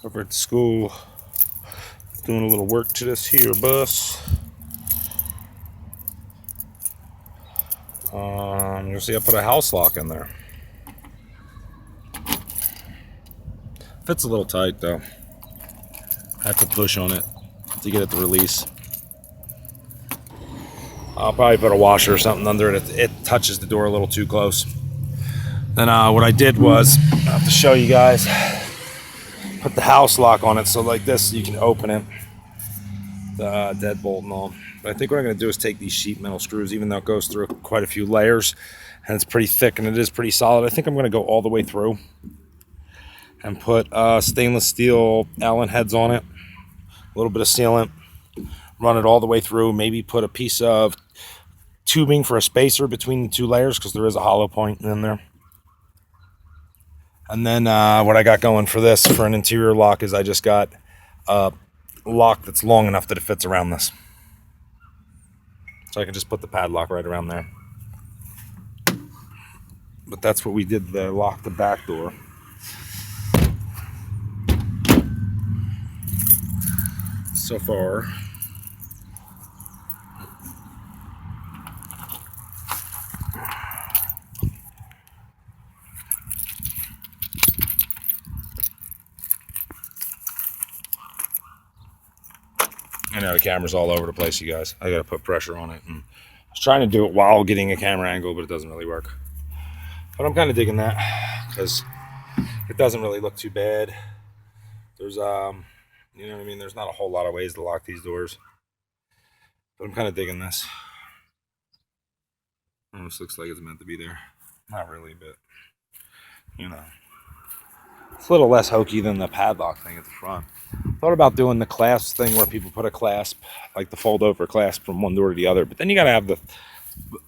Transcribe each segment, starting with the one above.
Over at school, doing a little work to this here bus. You'll see I put a house lock in there. Fits a little tight though. I have to push on it to get it to release. I'll probably put a washer or something under it. It touches the door a little too close. Then what I did was, I have to show you guys, put the house lock on it so like this you can open it. The deadbolt and all. But I think what I'm going to do is take these sheet metal screws, even though it goes through quite a few layers and it's pretty thick and it is pretty solid. I think I'm going to go all the way through and put stainless steel Allen heads on it, a little bit of sealant, run it all the way through, maybe put a piece of tubing for a spacer between the two layers because there is a hollow point in there. And then what I got going for this, for an interior lock, is I just got a lock that's long enough that it fits around this. So I can just put the padlock right around there. But that's what we did to lock the back door. So far, I know the camera's all over the place, you guys. I gotta put pressure on it. And I was trying to do it while getting a camera angle, but it doesn't really work. But I'm kind of digging that because it doesn't really look too bad. There's, you know what I mean? There's not a whole lot of ways to lock these doors. But I'm kind of digging this. Almost looks like it's meant to be there. Not really, but, you know. It's a little less hokey than the padlock thing at the front. Thought about doing the clasp thing where people put a clasp, like the fold over clasp from one door to the other, but then you gotta have the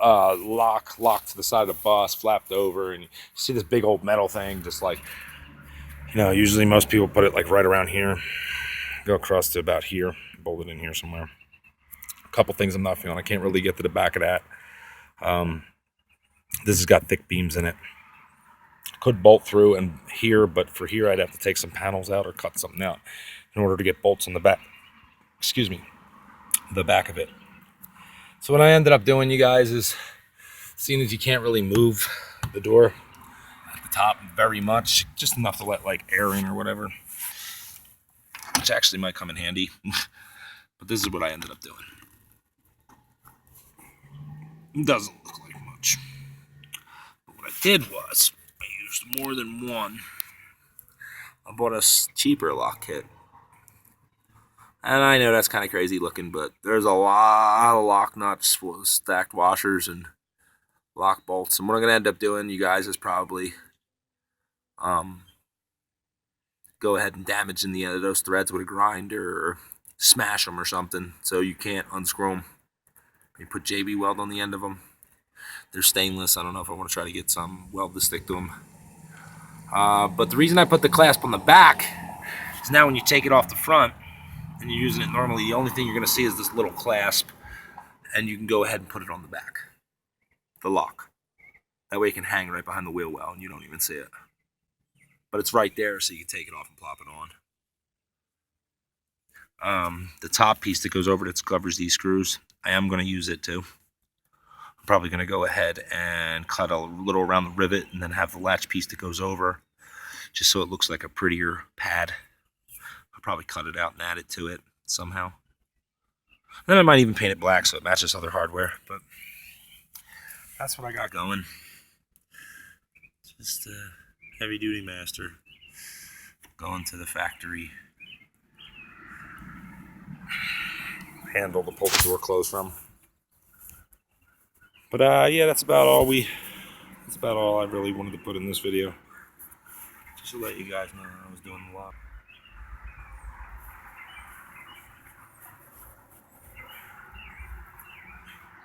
lock to the side of the bus, flapped over, and you see this big old metal thing, just like, you know, usually most people put it like right around here, go across to about here, bolt it in here somewhere. A couple things I'm not feeling. I can't really get to the back of that. This has got thick beams in it. Could bolt through and here, but for here I'd have to take some panels out or cut something out in order to get bolts on the back, the back of it. So what I ended up doing, you guys, is seeing as you can't really move the door at the top very much, just enough to let like air in or whatever, which actually might come in handy. But this is what I ended up doing. It doesn't look like much. But what I did was more than one. I bought a cheaper lock kit, and I know that's kind of crazy looking, but there's a lot of lock nuts, stacked washers, and lock bolts. And what I'm gonna end up doing, you guys, is probably go ahead and damage in the end of those threads with a grinder or smash them or something so you can't unscrew them. You put JB weld on the end of them. They're stainless. I don't know if I want to try to get some weld to stick to them. But the reason I put the clasp on the back is now when you take it off the front and you're using it normally, the only thing you're going to see is this little clasp, and you can go ahead and put it on the back, the lock. That way it can hang right behind the wheel well and you don't even see it. But it's right there so you can take it off and plop it on. The top piece that goes over that covers these screws, I am going to use it too. I'm probably going to go ahead and cut a little around the rivet and then have the latch piece that goes over, just so it looks like a prettier pad. I'll probably cut it out and add it to it somehow. Then I might even paint it black so it matches other hardware, but that's what I got going. Just a heavy duty master going to the factory handle to pull the door closed from. But yeah, that's about all I really wanted to put in this video. Just to let you guys know I was doing the lock.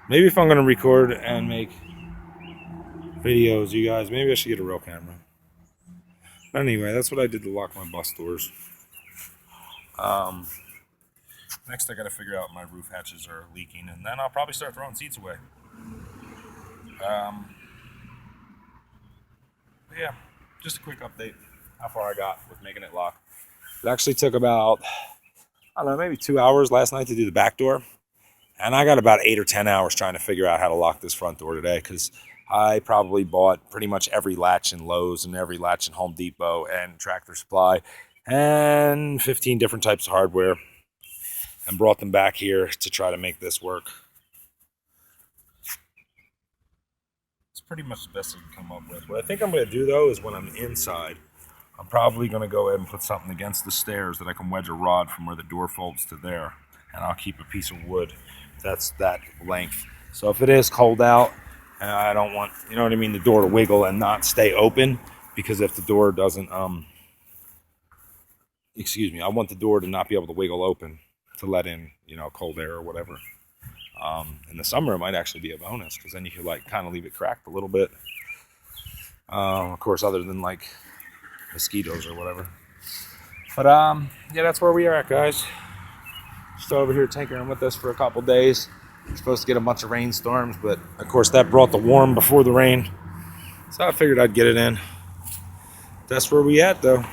Maybe if I'm gonna record and make videos, you guys, maybe I should get a real camera. But anyway, that's what I did to lock my bus doors. Next I gotta figure out my roof hatches are leaking, and then I'll probably start throwing seats away. Yeah, just a quick update how far I got with making it lock. It actually took about, I don't know, maybe 2 hours last night to do the back door. And I got about 8 or 10 hours trying to figure out how to lock this front door today, because I probably bought pretty much every latch in Lowe's and every latch in Home Depot and Tractor Supply and 15 different types of hardware and brought them back here to try to make this work. It's pretty much the best I can come up with. What I think I'm going to do, though, is when I'm inside, I'm probably going to go ahead and put something against the stairs that I can wedge a rod from where the door folds to there. And I'll keep a piece of wood that's that length. So if it is cold out, and I don't want, you know what I mean, the door to wiggle and not stay open, because if the door doesn't, excuse me, I want the door to not be able to wiggle open to let in, you know, cold air or whatever. In the summer, it might actually be a bonus, because then you could like kind of leave it cracked a little bit. Of course, other than like mosquitoes or whatever. But yeah, that's where we are at, guys. Just over here tinkering with this for a couple days. We're supposed to get a bunch of rainstorms, but of course that brought the warm before the rain. So I figured I'd get it in. That's where we at, though.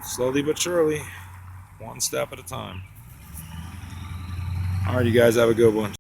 Slowly but surely, one step at a time. All right, you guys have a good one.